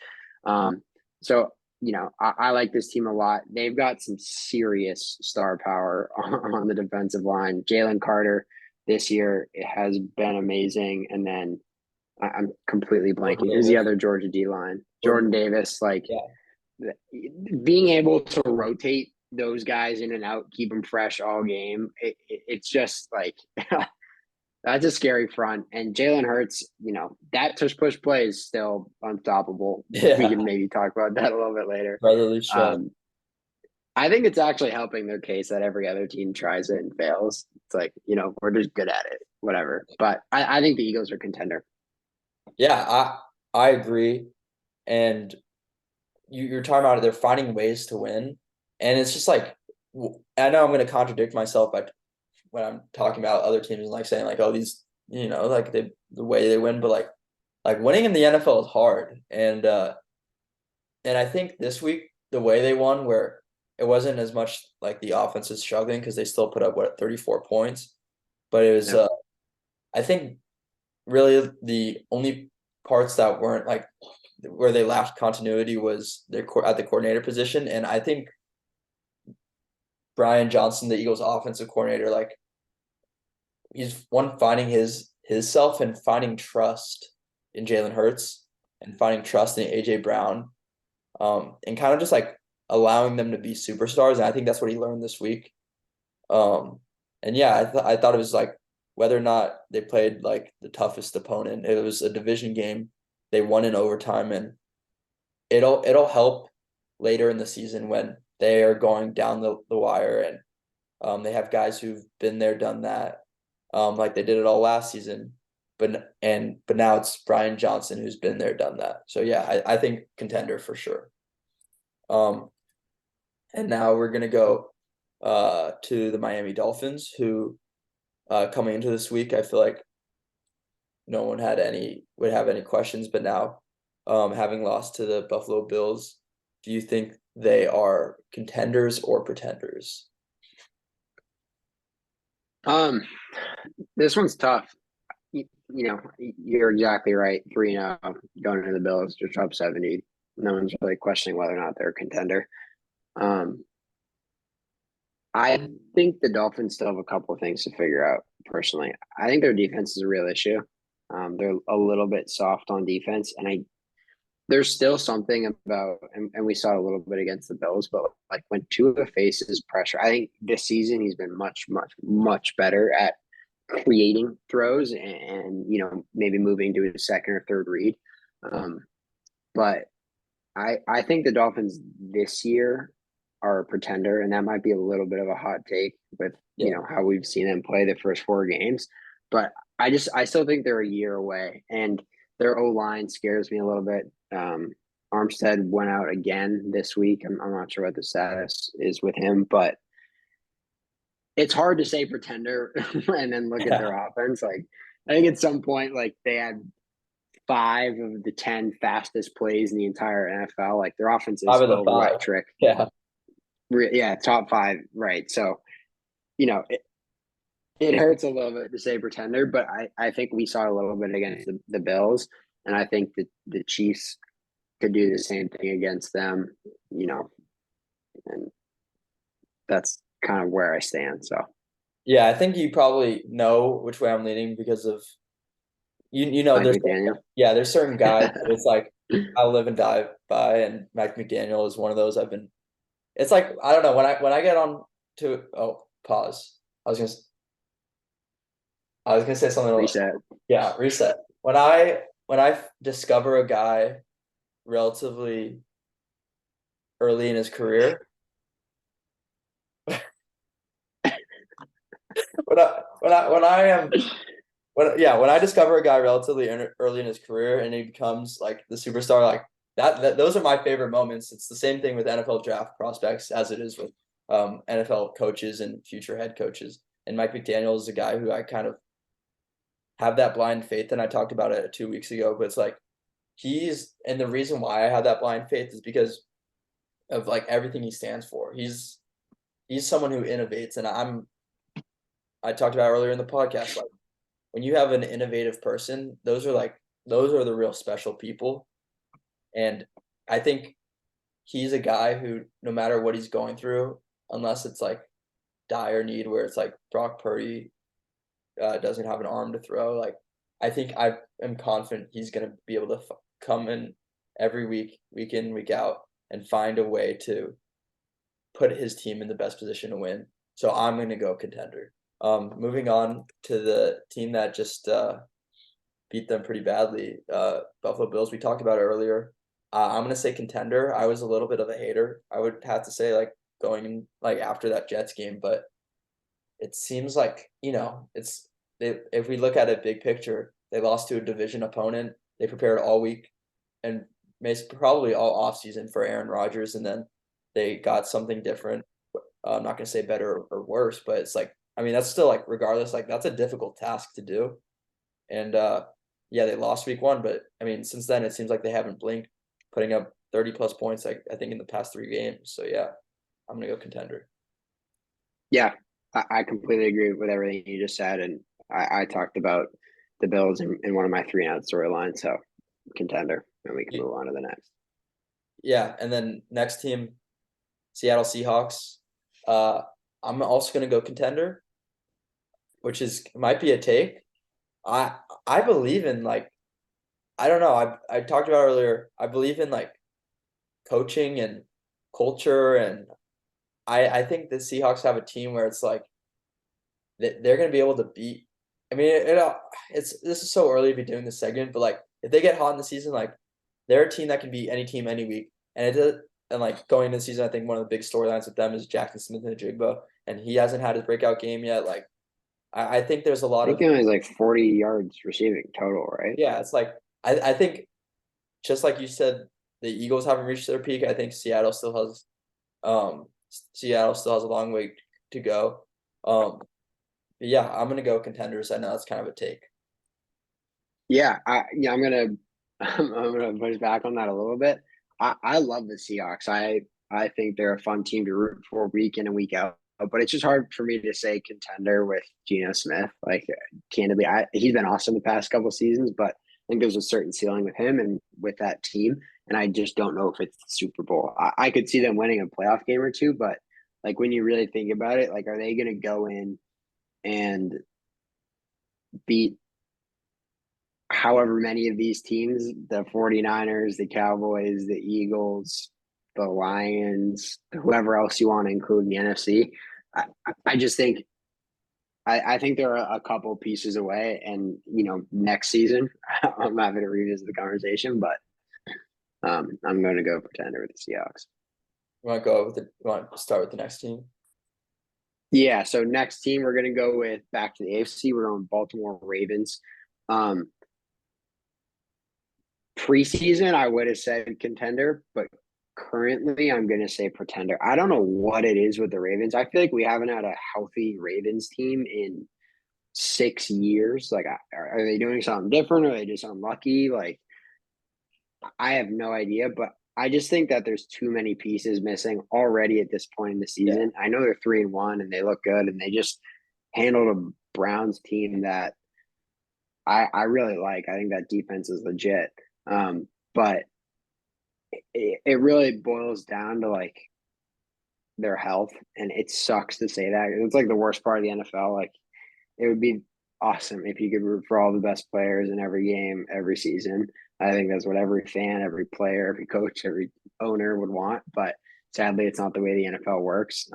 So I like this team a lot. They've got some serious star power on the defensive line. Jalen Carter this year it has been amazing. And then I'm completely Jordan blanking. Who's the Davis. other Georgia D line? Jordan. Jordan Davis. Like Yeah, being able to rotate those guys in and out, keep them fresh all game. It's just like that's a scary front. And Jalen Hurts, that tush push play is still unstoppable. We yeah. can maybe talk about that a little bit later. Brotherly shove. Um, I think it's actually helping their case that every other team tries it and fails. It's like, we're just good at it, whatever. But I think the Eagles are contender. Yeah, I agree. And you're talking about it, they're finding ways to win, and it's just like I know I'm going to contradict myself by when I'm talking about other teams and like saying like, oh, these like the way they win, but like winning in the NFL is hard, and I think this week the way they won, where it wasn't as much like the offense is struggling because they still put up 34 points, but it was Yep. I think really the only parts that weren't like where they lacked continuity was at the coordinator position, and I think Brian Johnson, the Eagles offensive coordinator, like he's finding his self and finding trust in Jalen Hurts and finding trust in AJ Brown, and kind of just like allowing them to be superstars. And I think that's what he learned this week. And yeah, I thought it was like whether or not they played like the toughest opponent, it was a division game. They won in overtime, and it'll help later in the season when they are going down the wire, and they have guys who've been there, done that, like they did it all last season. But now it's Brian Johnson who's been there, done that. So yeah, I think contender for sure. And now we're gonna go to the Miami Dolphins, who coming into this week, I feel like no one would have any questions, but now having lost to the Buffalo Bills, do you think they are contenders or pretenders? This one's tough. You're exactly right. 3-0 going into the Bills, just up 70. No one's really questioning whether or not they're a contender. Um, I think the Dolphins still have a couple of things to figure out. Personally, I think their defense is a real issue. They're a little bit soft on defense, and there's still something about, and we saw it a little bit against the Bills, but like when Tua faces pressure, I think this season he's been much, much, much better at creating throws and maybe moving to a second or third read. But I think the Dolphins this year are a pretender, and that might be a little bit of a hot take with Yeah, how we've seen them play the first 4 games. But I still think they're a year away, and their O line scares me a little bit. Armstead went out again this week. I'm not sure what the status is with him, but it's hard to say pretender and then look at Yeah, their offense. Like I think at some point, like they had 5 of the 10 fastest plays in the entire NFL. Like their offense five is of the five. electric. Yeah, Yeah, top five, right? So you know, it hurts a little bit to say pretender, but I think we saw a little bit against the Bills, and I think that the Chiefs could do the same thing against them. You know, and that's kind of where I stand. So yeah. I think you probably know which way I'm leaning because of you know Mike there's McDaniel. yeah there's certain guys that it's like I live and die by, and Mike McDaniel is one of those. I've been it's like I don't know when I get on to pause. I was gonna I was gonna say something else. Reset. Yeah, reset. When I discover a guy relatively early in his career, when I am when I discover a guy relatively early in his career and he becomes like the superstar, like that those are my favorite moments. It's the same thing with NFL draft prospects as it is with NFL coaches and future head coaches. And Mike McDaniel is a guy who I kind of have that blind faith, and I talked about it 2 weeks ago, but it's like and the reason why I have that blind faith is because of like everything he stands for. He's someone who innovates, and I talked about earlier in the podcast, like when you have an innovative person, those are the real special people. And I think he's a guy who, no matter what he's going through, unless it's like dire need where it's like Brock Purdy doesn't have an arm to throw, like I think I am confident he's going to be able to come in every week, week in, week out, and find a way to put his team in the best position to win. So I'm going to go contender. Moving on to the team that just beat them pretty badly, Buffalo Bills. We talked about it earlier. I'm gonna say contender. I was a little bit of a hater. I would have to say like going in like after that Jets game, but it seems like if we look at it big picture, they lost to a division opponent. They prepared all week and probably all off season for Aaron Rodgers, and then they got something different. I'm not gonna say better or worse, but it's like I mean that's still like regardless like that's a difficult task to do. And yeah, they lost week one, but I mean since then it seems like they haven't blinked, putting up 30 plus points like I think in the past 3 games. So yeah, I'm gonna go contender. Yeah, I completely agree with everything you just said, and I talked about the Bills in one of my 3 and out storylines. So contender, and we can move on to the next. Yeah, and then next team, Seattle Seahawks. Uh, I'm also gonna go contender, which is might be a take. I believe in like I don't know. I talked about earlier. I believe in like coaching and culture, and I think the Seahawks have a team where it's like they're going to be able to beat. I mean, it's this is so early to be doing this segment, but like if they get hot in the season, like they're a team that can beat any team any week, and like going into the season, I think one of the big storylines with them is Jackson Smith and Jigba, and he hasn't had his breakout game yet. Like I think there's a I lot think of he only has like 40 yards receiving total, right? yeah. It's like I think just like you said, the Eagles haven't reached their peak. I think Seattle still has a long way to go. Um, but yeah, I'm gonna go contenders. I know that's kind of a take. Yeah, I'm gonna I'm gonna push back on that a little bit. I love the Seahawks. I think they're a fun team to root for week in and week out. But it's just hard for me to say contender with Geno Smith. Like candidly, he's been awesome the past couple seasons, but I think there's a certain ceiling with him and with that team. And I just don't know if it's the Super Bowl. I could see them winning a playoff game or two, but like when you really think about it, like are they gonna go in and beat however many of these teams, the 49ers, the Cowboys, the Eagles, the Lions, whoever else you want to include in the NFC. I just think I think they're a couple pieces away, and next season I'm happy to revisit the conversation, but I'm going to go pretender with the Seahawks. You want to start with the next team? Yeah, so next team we're going to go with back to the AFC. We're going Baltimore Ravens. Preseason, I would have said contender, but currently I'm gonna say pretender. I don't know what it is with the Ravens. I feel like we haven't had a healthy Ravens team in 6 years. Like, are they doing something different? Or are they just unlucky? Like, I have no idea, but I just think that there's too many pieces missing already at this point in the Yeah, season. I know they're 3-1 and they look good, and they just handled a Browns team that I really like. I think that defense is legit. But it really boils down to like their health, and it sucks to say that. It's like the worst part of the NFL. Like, it would be awesome if you could root for all the best players in every game, every season. I think that's what every fan, every player, every coach, every owner would want. But sadly, it's not the way the NFL works.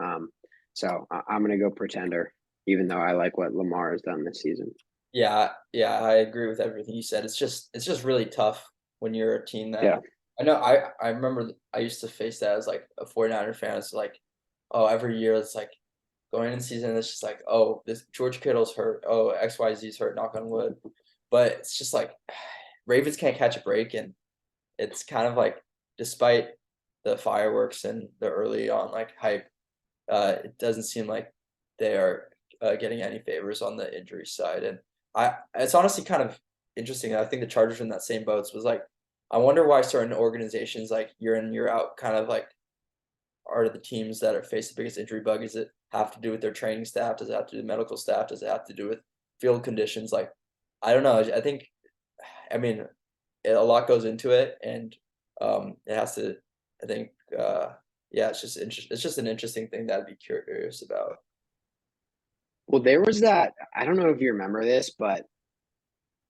So I'm going to go pretender, even though I like what Lamar has done this season. yeah, I agree with everything you said. It's just really tough when you're a team that Yeah. I know I remember I used to face that as like a 49er fan. It's like, oh, every year it's like going in season, it's just like, oh, this George Kittle's hurt. Oh, XYZ's hurt, knock on wood. But it's just like Ravens can't catch a break, and it's kind of like despite the fireworks and the early on like hype, it doesn't seem like they are getting any favors on the injury side. And it's honestly kind of interesting. I think the Chargers are in that same boats. Was like, I wonder why certain organizations like year in year out kind of like are the teams that are face the biggest injury bug. Is it have to do with their training staff? Does it have to do with medical staff? Does it have to do with field conditions? Like, I don't know. I think, I mean, a lot goes into it, and it has to. I think, yeah, it's just an interesting thing that I'd be curious about. Well, there was that. I don't know if you remember this, but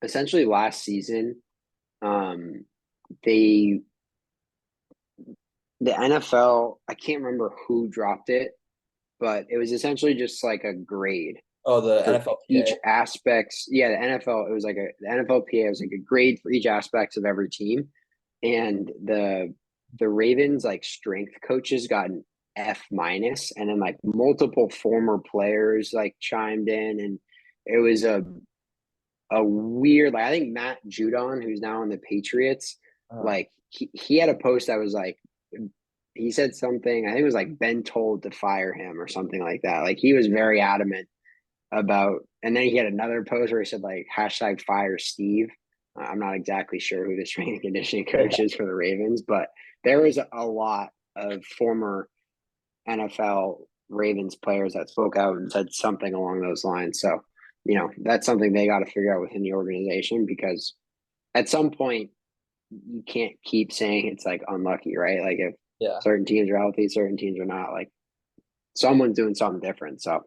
essentially last season, um, they the NFL. I can't remember who dropped it, but it was essentially just like a grade Oh, the for each NFLPA. aspects. Yeah, the NFL. It was like the NFLPA was like a grade for each aspects of every team, and the Ravens like strength coaches got an F minus, and then like multiple former players like chimed in, and it was a weird, like, I think Matt Judon, who's now in the Patriots, Uh, like he had a post that was like, he said something, I think it was like Ben told to fire him or something like that. Like, he was very adamant about, and then he had another post where he said like hashtag fire Steve. I'm not exactly sure who the strength and conditioning coach yeah, is for the Ravens, but there was a lot of former NFL Ravens players that spoke out and said something along those lines. So, that's something they got to figure out within the organization, because at some point you can't keep saying it's like unlucky, right? Like, if yeah, certain teams are healthy, certain teams are not, like someone's doing something different. So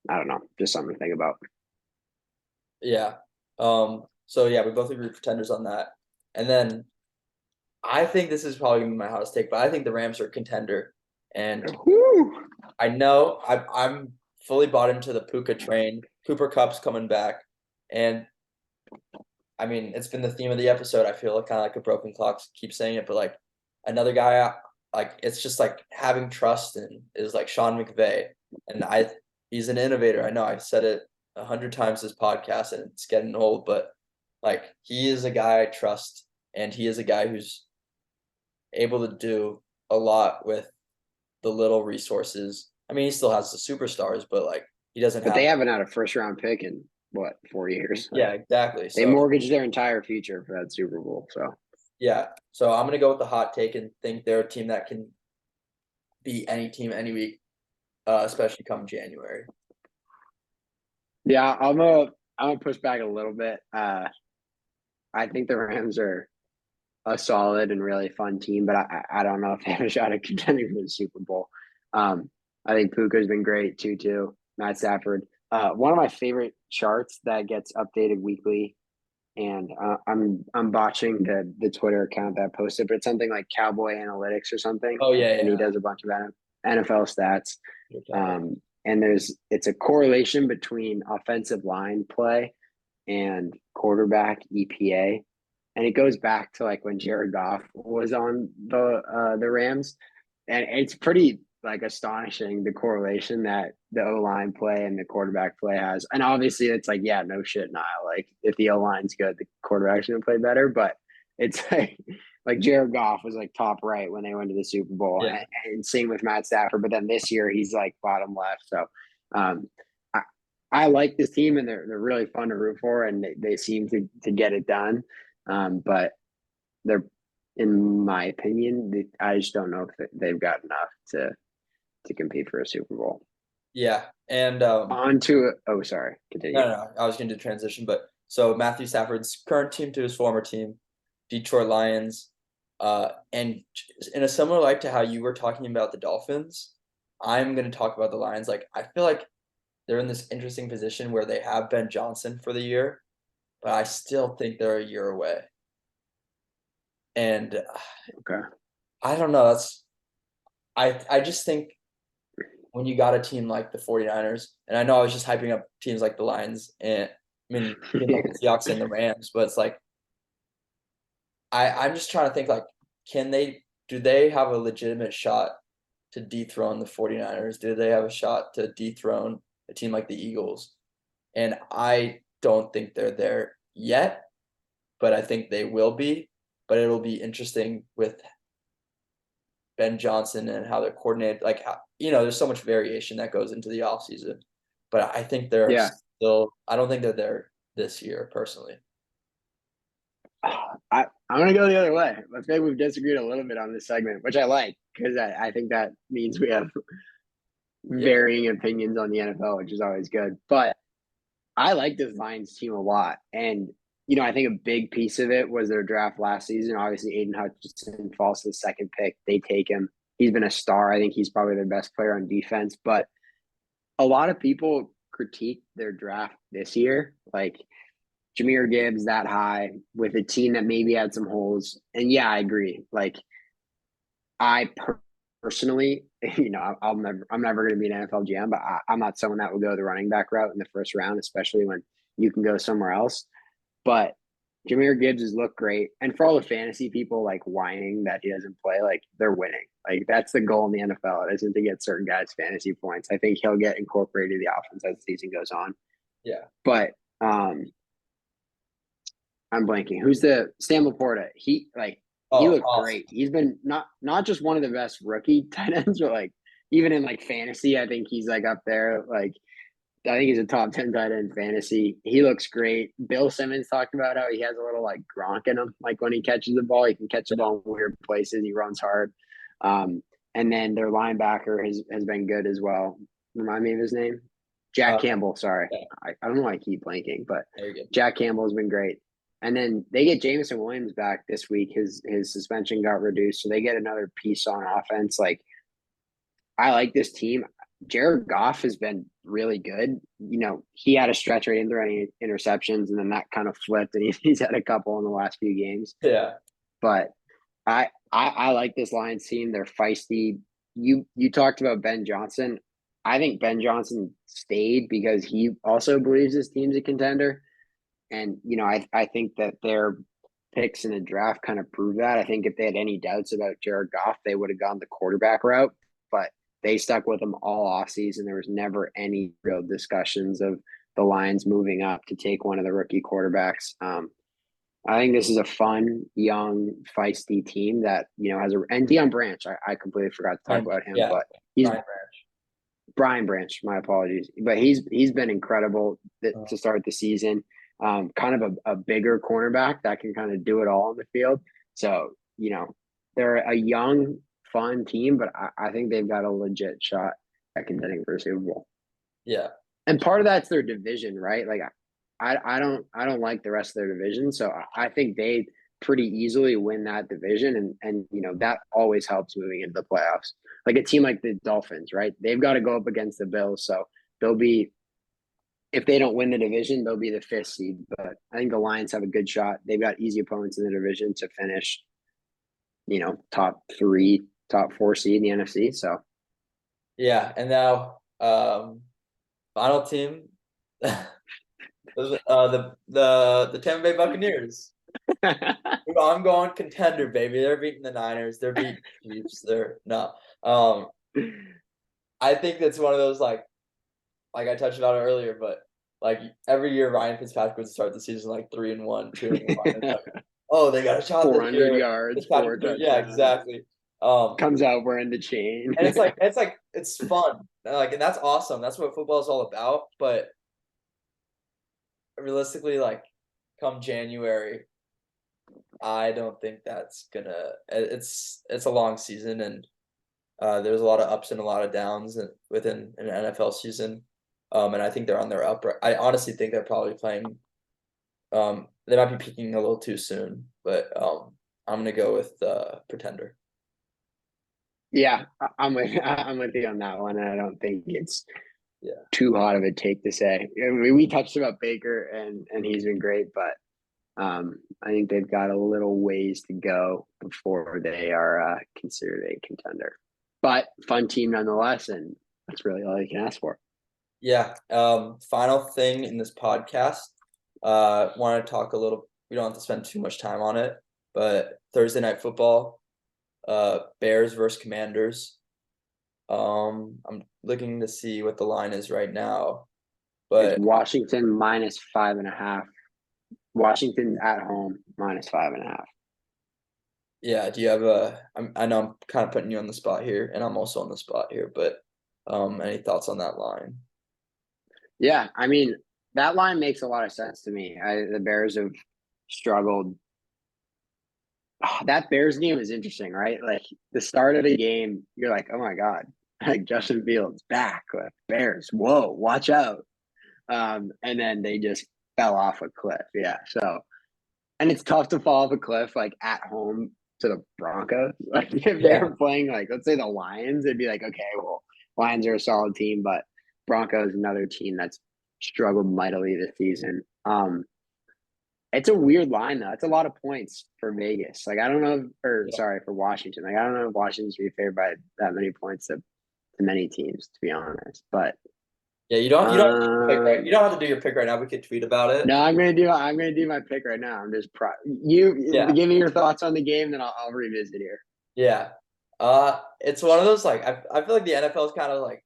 I don't know, just something to think about. yeah. So yeah, we both agree pretenders on that. And then I think this is probably gonna be my hottest take, but I think the Rams are a contender. And Woo! I know I'm fully bought into the Puka train. Cooper Cup's coming back, and I mean it's been the theme of the episode. I feel kind of like a broken clock, keep saying it, but like another guy, like it's just like having trust in is like Sean McVay, and he's an innovator. I know I said it 100 times this podcast, and it's getting old, but like he is a guy I trust, and he is a guy who's able to do a lot with the little resources. I mean, he still has the superstars, but like he doesn't But they have. haven't had a first round pick in what, 4 years? Yeah, Like, exactly. they So mortgaged their entire future for that Super Bowl. So yeah, so I'm gonna go with the hot take and think they're a team that can beat any team any week, especially come January. yeah, I'm gonna push back a little bit. I think the Rams are a solid and really fun team, but I don't know if they have a shot at contending for the Super Bowl. Um, I think Puka's been great too. Matt Stafford. One of my favorite charts that gets updated weekly, and I'm botching the Twitter account that posted, but it's something like Cowboy Analytics or something, Oh yeah, and he yeah. does a bunch of NFL stats. Good job. And it's a correlation between offensive line play and quarterback EPA, and it goes back to like when Jared Goff was on the Rams, and it's pretty like astonishing the correlation that the O line play and the quarterback play has. And obviously, it's like, yeah, no shit, Niall. Like, if the O line's good, the quarterback's gonna play better. But it's like Jared Goff was like top right when they went to the Super Bowl, Yeah. and same with Matt Stafford. But then this year he's like bottom left. So um, I, I like this team, and they're really fun to root for, and they seem to get it done. But they're, in my opinion, I just don't know if they've got enough to compete for a Super Bowl. Yeah. And On to oh, sorry, no, continue. no, no, I was going to transition, but so Matthew Stafford's current team to his former team, Detroit Lions, and in a similar light to how you were talking about the Dolphins, I'm going to talk about the Lions. Like I feel like they're in this interesting position where they have Ben Johnson for the year, but I still think they're a year away. And Okay. I don't know. I just think when you got a team like the 49ers, and I know I was just hyping up teams like the Lions and I mean teams like the Seahawks and the Rams, but it's like I'm just trying to think like do they have a legitimate shot to dethrone the 49ers? Do they have a shot to dethrone a team like the Eagles? And I don't think they're there yet, but I think they will be. But it'll be interesting with Ben Johnson and how they're coordinated. Like, how, there's so much variation that goes into the offseason. But I think they're Yeah. still, I don't think they're there this year, personally. I'm gonna go the other way. Let's say we've disagreed a little bit on this segment, which I like because I think that means we have Yeah. varying opinions on the NFL, which is always good. But I like this Lions team a lot. And, I think a big piece of it was their draft last season. Obviously, Aiden Hutchinson falls to the second pick. They take him. He's been a star. I think he's probably their best player on defense. But a lot of people critique their draft this year. Like Jahmyr Gibbs that high with a team that maybe had some holes. And yeah, I agree. Like I personally, I'm never going to be an NFL GM, but I'm not someone that will go the running back route in the first round, especially when you can go somewhere else. But Jahmyr Gibbs has looked great, and for all the fantasy people like whining that he doesn't play, like they're winning. Like that's the goal in the NFL. It isn't to get certain guys fantasy points. I think he'll get incorporated in the offense as the season goes on. Yeah. But I'm blanking. Who's the Sam Laporta? He Oh, looked awesome. great. He's been not just one of the best rookie tight ends, but like even in like fantasy, I think he's like up there. Like I think he's a top 10 tight end in fantasy. He looks great. Bill Simmons talked about how he has a little like Gronk in him. Like when he catches the ball, he can catch the ball in weird places. He runs hard. And then their linebacker has been good as well. Remind me of his name. Jack Uh, Campbell. Sorry. yeah, I don't know why I keep blanking, but very good. Jack Campbell has been great. And then they get Jameson Williams back this week. His suspension got reduced, so they get another piece on offense. Like I like this team. Jared Goff has been really good. He had a stretch where he didn't throw any interceptions, and then that kind of flipped, and he's had a couple in the last few games. Yeah. But I like this Lions team. They're feisty. You talked about Ben Johnson. I think Ben Johnson stayed because he also believes his team's a contender. And I think that their picks in the draft kind of prove that. I think if they had any doubts about Jared Goff, they would have gone the quarterback route, but they stuck with him all offseason. There was never any real discussions of the Lions moving up to take one of the rookie quarterbacks. I think this is a fun, young, feisty team that has and Deion Branch. I completely forgot to talk And about him, yeah, but he's Brian Branch. Brian Branch. My apologies, but he's been incredible Uh, to start the season. Kind of a bigger cornerback that can kind of do it all in the field. So they're a young, fun team, but I think they've got a legit shot at contending for a Super Bowl. yeah. And part of that's their division, right? Like I don't like the rest of their division, so I think they pretty easily win that division, and that always helps moving into the playoffs. Like a team like the Dolphins, right? They've got to go up against the Bills, so they'll be if they don't win the division, they'll be the fifth seed. But I think the Lions have a good shot. They've got easy opponents in the division to finish, top three, top four seed in the NFC. So Yeah. And now, final team, the Tampa Bay Buccaneers. I'm going contender, baby. They're beating the Niners. They're beating the Chiefs. They're no. I think that's one of those like I touched on it earlier, but like every year Ryan Fitzpatrick would start the season like 3-1, 2-1. Oh, they got a shot this 400 year. yards, It's 4 happened yeah, touchdowns. exactly. Um, Comes out wearing the chain. and it's fun. Like, and that's awesome. That's what football is all about. But realistically, like, come January, I don't think that's gonna. It's a long season, and there's a lot of ups and a lot of downs within an NFL season. And I think they're on their up. I honestly think they're probably playing. They might be peaking a little too soon, but I'm gonna go with Pretender. Yeah, I'm with you on that one. I don't think it's Yeah. too hot of a take to say. I mean, we touched about Baker and he's been great, but I think they've got a little ways to go before they are considered a contender. But fun team nonetheless, and that's really all you can ask for. Yeah. Final thing in this podcast. Want to talk a little. We don't have to spend too much time on it, but Thursday night football. Bears versus Commanders. I'm looking to see what the line is right now, It's but Washington -5.5. Washington at home -5.5. yeah. Do you have a? I know I'm kind of putting you on the spot here, and I'm also on the spot here, but any thoughts on that line? Yeah, I mean that line makes a lot of sense to me. The Bears have struggled. That Bears game is interesting, right? Like the start of the game, you're like, oh my god, like Justin Fields back with Bears. Whoa, watch out! And then they just fell off a cliff. Yeah, so and it's tough to fall off a cliff like at home to the Broncos. Like if they Yeah. were playing like let's say the Lions, it'd be like okay, well, Lions are a solid team, but Broncos another team that's struggled mightily this season. It's a weird line though. It's a lot of points for Vegas. Like I don't know, or Yeah. sorry for Washington. Like I don't know if Washington's be favored by that many points to many teams, to be honest. But Yeah, you don't have to do your pick right. You um, don't have to do your pick right now. We could tweet about it. no, I'm gonna do my pick right now. I'm just you Yeah. give me your thoughts on the game, then I'll revisit here. Yeah. It's one of those like I feel like the NFL's kind of like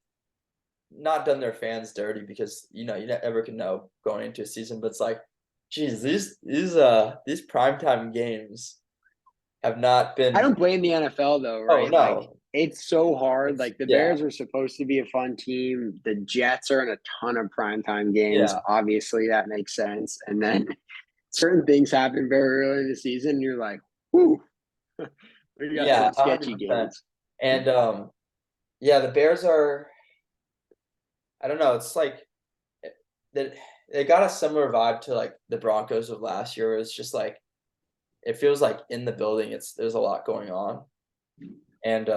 not done their fans dirty because you never can know going into a season, but it's like, geez, these primetime games have not I been. don't blame the NFL though, Oh right? Like no, it's so hard. it's Like the yeah, Bears were supposed to be a fun team. The Jets are in a ton of primetime games. yeah, Obviously, that makes sense. And then certain things happen very early in the season. And you're like, whoo, we got yeah, some sketchy 100%. games. And yeah, the Bears are. I don't know. It's like that they got a similar vibe to like the Broncos of last year. Where it's just like it feels like in the building, there's a lot going on, and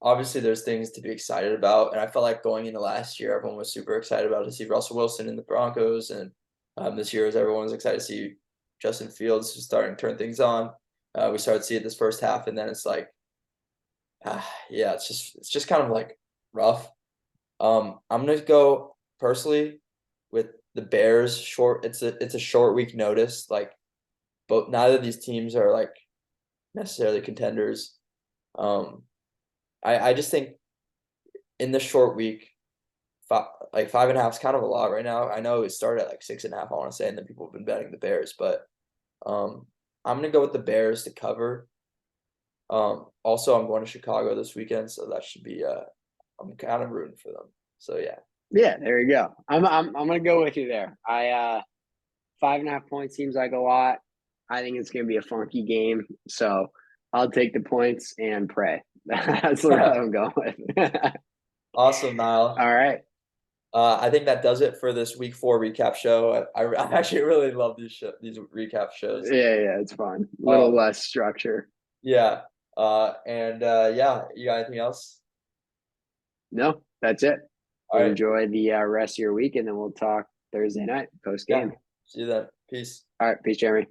obviously there's things to be excited about. And I felt like going into last year, everyone was super excited about to see Russell Wilson in the Broncos, and this year, as everyone was excited to see Justin Fields starting to turn things on. We started to see it this first half, and then it's like, yeah, it's just kind of like rough. I'm gonna go personally with the Bears. Short. It's a short week notice. Like, but neither of these teams are like necessarily contenders. Um, I just think in the short week, like 5.5 is kind of a lot right now. I know it started at like 6.5, I want to say, and then people have been betting the Bears, but um, I'm gonna go with the Bears to cover. Also, I'm going to Chicago this weekend, so that should be I'm kind of rooting for them. So yeah, Yeah, there you go. I'm gonna go with you there. I 5.5 points seems like a lot. I think it's gonna be a funky game. So I'll take the points and pray. That's the route I'm going with. awesome, Niall. All right. I think that does it for this week 4 recap show. I actually really love these recap shows. Yeah, it's fun. A little Um, less structure. yeah. And yeah, you got anything else? No, that's it. All right. Enjoy the rest of your week, and then we'll talk Thursday night post Yeah. game. See you then. Peace. All right, peace, Jeremy.